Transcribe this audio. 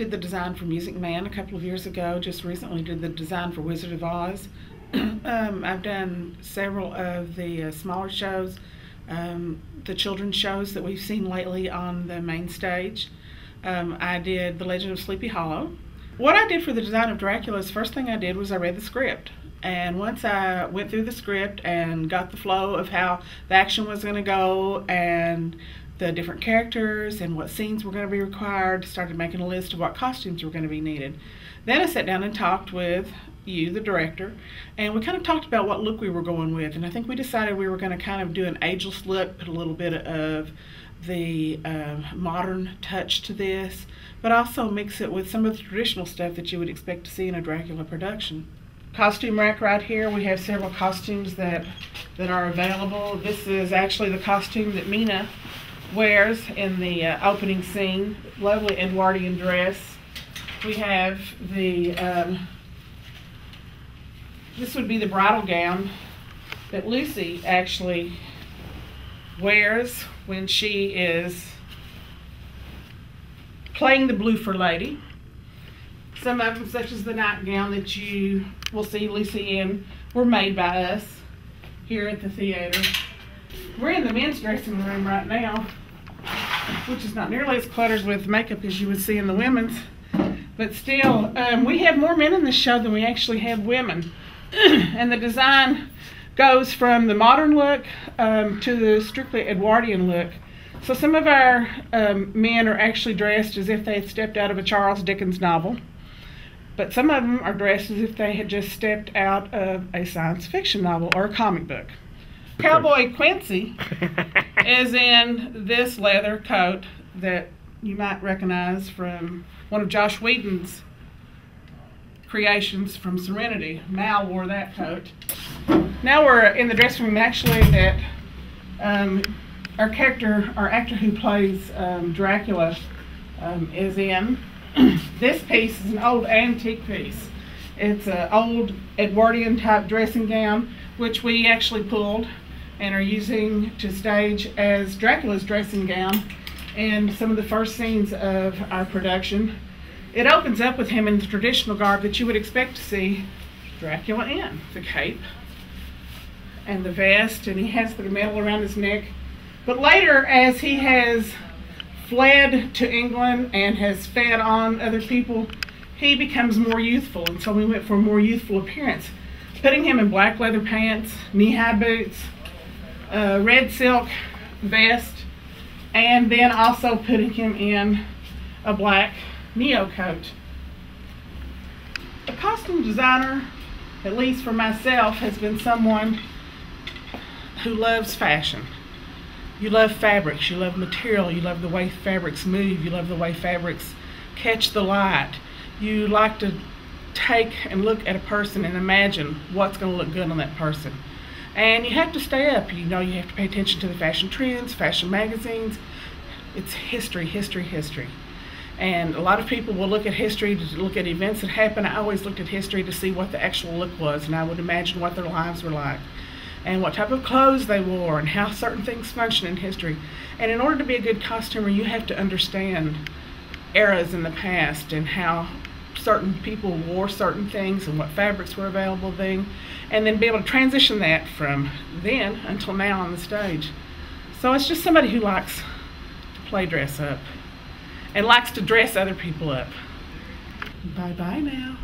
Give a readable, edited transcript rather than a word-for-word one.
did the design for Music Man a couple of years ago. Just recently did the design for Wizard of Oz. I've done several of the smaller shows, the children's shows that we've seen lately on the main stage. I did The Legend of Sleepy Hollow. What I did for the design of Dracula's first thing I did was I read the script. And once I went through the script and got the flow of how the action was going to go and the different characters and what scenes were going to be required, started making a list of what costumes were going to be needed. Then I sat down and talked with you, the director, and we kind of talked about what look we were going with. And I think we decided we were going to kind of do an ageless look, put a little bit of the modern touch to this, but also mix it with some of the traditional stuff that you would expect to see in a Dracula production. Costume rack right here, we have several costumes that are available. This is actually the costume that Mina wears in the opening scene. Lovely Edwardian dress. We have the, this would be the bridal gown that Lucy actually wears when she is playing the Bloofer lady. Some of them, such as the nightgown that you will see Lucy in, were made by us here at the theater. We're in the men's dressing room right now, which is not nearly as cluttered with makeup as you would see in the women's, but still, we have more men in this show than we actually have women. And the design goes from the modern look to the strictly Edwardian look. So some of our men are actually dressed as if they had stepped out of a Charles Dickens novel, but some of them are dressed as if they had just stepped out of a science fiction novel or a comic book. Cowboy Quincy is in this leather coat that you might recognize from one of Josh Whedon's creations from Serenity. Mal wore that coat. Now we're in the dressing room actually that our actor who plays Dracula is in. This piece is an old antique piece. It's an old Edwardian type dressing gown, which we actually pulled and are using to stage as Dracula's dressing gown in some of the first scenes of our production. It opens up with him in the traditional garb that you would expect to see Dracula in. The cape and the vest, and he has the medal around his neck. But later, as he has fled to England and has fed on other people, he becomes more youthful, and so we went for a more youthful appearance, putting him in black leather pants, knee-high boots, red silk vest, and then also putting him in a black Neo coat. A costume designer, at least for myself, has been someone who loves fashion. You love fabrics, you love material, you love the way fabrics move, you love the way fabrics catch the light. You like to take and look at a person and imagine what's going to look good on that person. And you have to stay up. You know, you have to pay attention to the fashion trends, fashion magazines. It's history, history, history. And a lot of people will look at history to look at events that happen. I always looked at history to see what the actual look was, and I would imagine what their lives were like and what type of clothes they wore and how certain things function in history. And in order to be a good costumer, you have to understand eras in the past and how certain people wore certain things and what fabrics were available then, and then be able to transition that from then until now on the stage. So it's just somebody who likes to play dress up and likes to dress other people up. Bye-bye now.